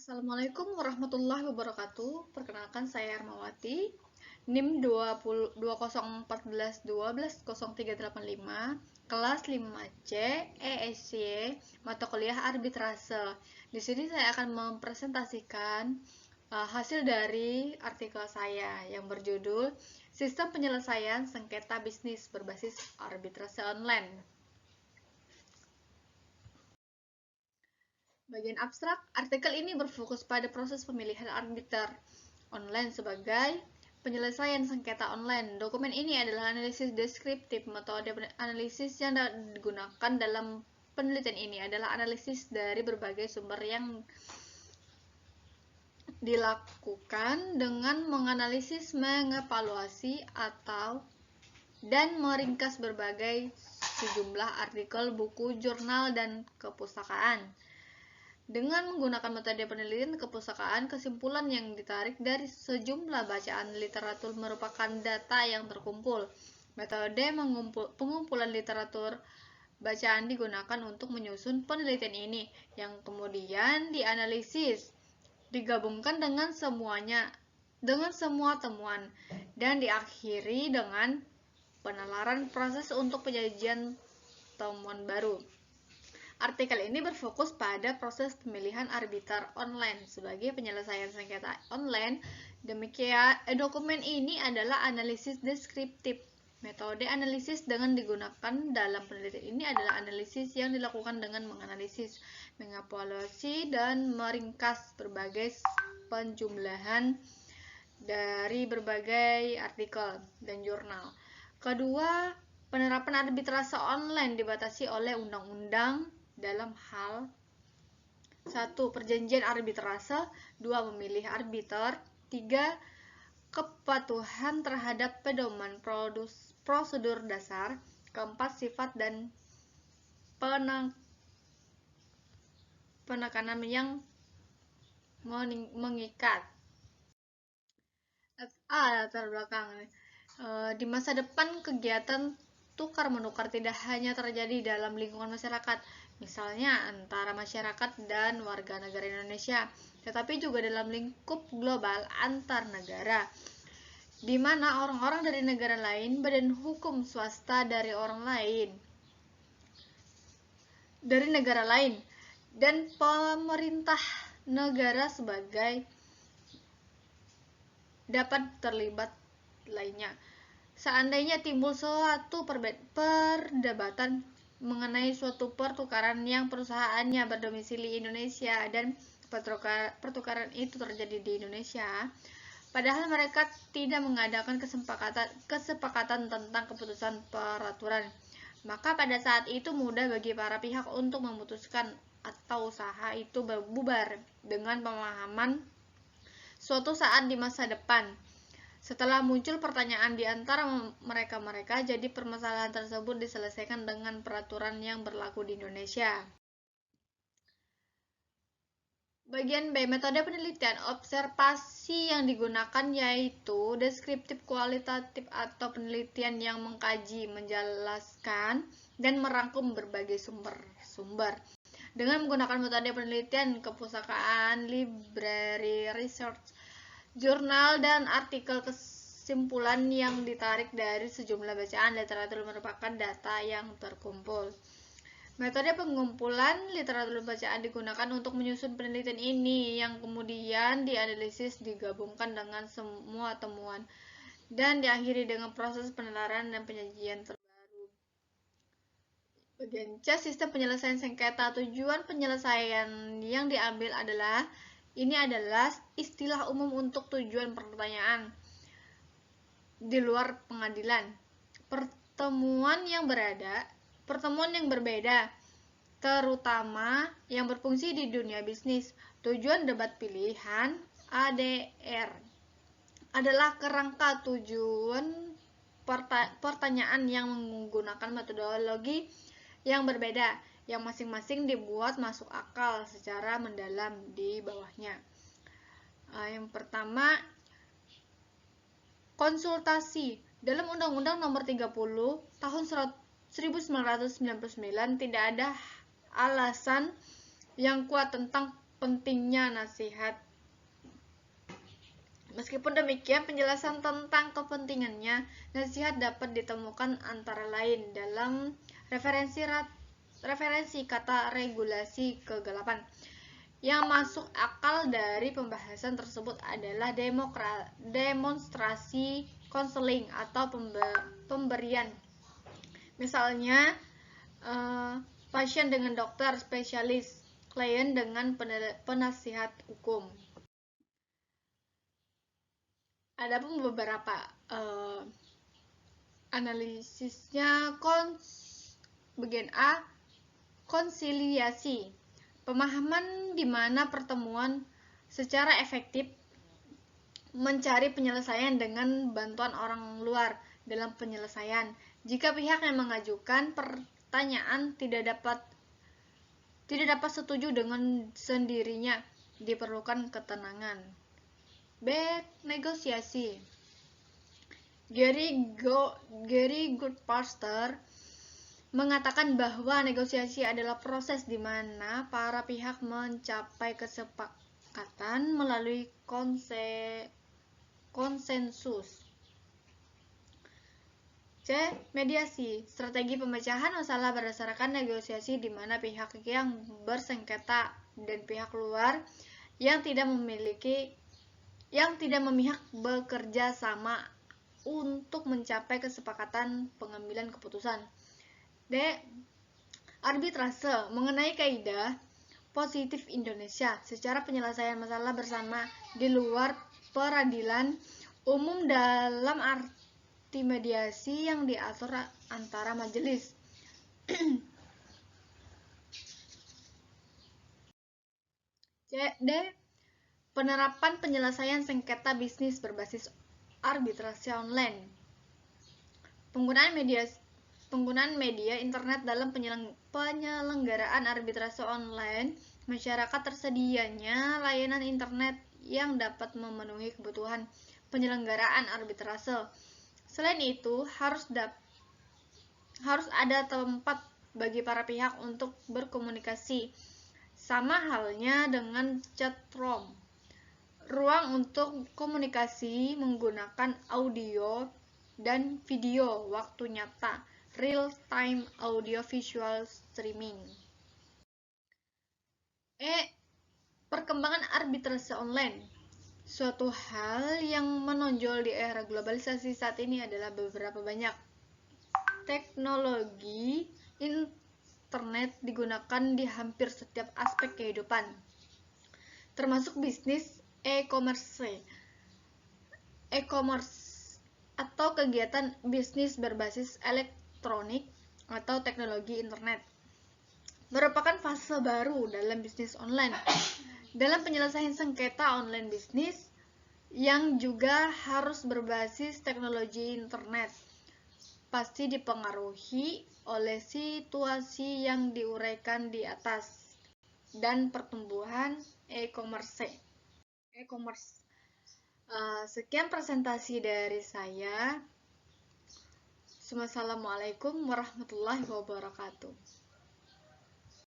Assalamualaikum warahmatullahi wabarakatuh. Perkenalkan saya Hermawati, NIM 20 2014 12 0385, kelas 5C, ESC, mata kuliah arbitrase. Di sini saya akan mempresentasikan hasil dari artikel saya yang berjudul Sistem Penyelesaian Sengketa Bisnis Berbasis Arbitrase Online. Bagian abstrak, artikel ini berfokus pada proses pemilihan arbiter online sebagai penyelesaian sengketa online. Dokumen ini adalah analisis deskriptif. Metode analisis yang digunakan dalam penelitian ini adalah analisis dari berbagai sumber yang dilakukan dengan menganalisis, mengevaluasi, dan meringkas berbagai sejumlah artikel, buku, jurnal, dan kepustakaan. Dengan menggunakan metode penelitian kepustakaan, kesimpulan yang ditarik dari sejumlah bacaan literatur merupakan data yang terkumpul. Metode pengumpulan literatur bacaan digunakan untuk menyusun penelitian ini, yang kemudian dianalisis, digabungkan dengan semua temuan, dan diakhiri dengan penalaran proses untuk penyajian temuan baru. Artikel ini berfokus pada proses pemilihan arbiter online sebagai penyelesaian sengketa online. Demikian, dokumen ini adalah analisis deskriptif. Metode analisis dengan digunakan dalam penelitian ini adalah analisis yang dilakukan dengan menganalisis, mengevaluasi, dan meringkas berbagai penjumlahan dari berbagai artikel dan jurnal. Kedua, penerapan arbitrase online dibatasi oleh undang-undang dalam hal 1. Perjanjian arbitrase, 2. Memilih arbiter, 3. Kepatuhan terhadap pedoman prosedur dasar, 4. Sifat dan penekanan yang mengikat. Latar belakang. Di masa depan, kegiatan tukar-menukar tidak hanya terjadi dalam lingkungan masyarakat, misalnya antara masyarakat dan warga negara Indonesia, tetapi juga dalam lingkup global antar negara, di mana orang-orang dari negara lain, badan hukum swasta dari negara lain, dan pemerintah negara sebagai dapat terlibat lainnya. Seandainya timbul suatu perdebatan mengenai suatu pertukaran yang perusahaannya berdomisili Indonesia dan pertukaran itu terjadi di Indonesia, padahal mereka tidak mengadakan kesepakatan tentang keputusan peraturan, maka pada saat itu mudah bagi para pihak untuk memutuskan atau usaha itu bubar dengan pemahaman suatu saat di masa depan. Setelah muncul pertanyaan di antara mereka, jadi permasalahan tersebut diselesaikan dengan peraturan yang berlaku di Indonesia. Bagian B, metode penelitian observasi yang digunakan yaitu deskriptif kualitatif atau penelitian yang mengkaji, menjelaskan, dan merangkum berbagai sumber. Dengan menggunakan metode penelitian kepustakaan, library, research, jurnal, dan artikel, kesimpulan yang ditarik dari sejumlah bacaan literatur merupakan data yang terkumpul. Metode pengumpulan literatur bacaan digunakan untuk menyusun penelitian ini, yang kemudian dianalisis, digabungkan dengan semua temuan, dan diakhiri dengan proses penalaran dan penyajian terbaru. Bagian C, sistem penyelesaian sengketa. Tujuan penyelesaian yang diambil adalah istilah umum untuk tujuan pertanyaan di luar pengadilan. Pertemuan yang berbeda, terutama yang berfungsi di dunia bisnis. Tujuan debat pilihan ADR adalah kerangka tujuan pertanyaan yang menggunakan metodologi yang berbeda, yang masing-masing dibuat masuk akal secara mendalam di bawahnya. Yang pertama, konsultasi. Dalam Undang-Undang Nomor 30 Tahun 1999 tidak ada alasan yang kuat tentang pentingnya nasihat. Meskipun demikian, penjelasan tentang kepentingannya nasihat dapat ditemukan antara lain dalam referensi kata regulasi ke-8. Yang masuk akal dari pembahasan tersebut adalah demonstrasi konseling atau pemberian. Misalnya, pasien dengan dokter spesialis, klien dengan penasihat hukum. Adapun beberapa analisisnya bagian A, konsiliasi. Pemahaman di mana pertemuan secara efektif mencari penyelesaian dengan bantuan orang luar dalam penyelesaian. Jika pihak yang mengajukan pertanyaan tidak dapat setuju dengan sendirinya, diperlukan ketenangan. B. Negosiasi. Gary Goodpaster mengatakan bahwa negosiasi adalah proses di mana para pihak mencapai kesepakatan melalui konsensus. C. Mediasi. Strategi pemecahan masalah berdasarkan negosiasi di mana pihak yang bersengketa dan pihak luar yang tidak memihak bekerja sama untuk mencapai kesepakatan pengambilan keputusan. D. Arbitrase. Mengenai kaidah positif Indonesia secara penyelesaian masalah bersama di luar peradilan umum dalam arti mediasi yang diatur antara majelis. D. Penerapan penyelesaian sengketa bisnis berbasis arbitrase online. Penggunaan media internet dalam penyelenggaraan arbitrase online. Masyarakat tersedianya layanan internet yang dapat memenuhi kebutuhan penyelenggaraan arbitrase. Selain itu, harus ada tempat bagi para pihak untuk berkomunikasi. Sama halnya dengan chatroom. Ruang untuk komunikasi menggunakan audio dan video waktu nyata, real-time audio-visual streaming. Perkembangan arbitrase online. Suatu hal yang menonjol di era globalisasi saat ini adalah beberapa banyak teknologi internet digunakan di hampir setiap aspek kehidupan, termasuk bisnis e-commerce atau kegiatan bisnis berbasis elektronik atau teknologi internet merupakan fase baru dalam bisnis online. Dalam penyelesaian sengketa online bisnis yang juga harus berbasis teknologi internet, pasti dipengaruhi oleh situasi yang diuraikan di atas dan pertumbuhan e-commerce. Sekian presentasi dari saya. Wassalamualaikum warahmatullahi wabarakatuh.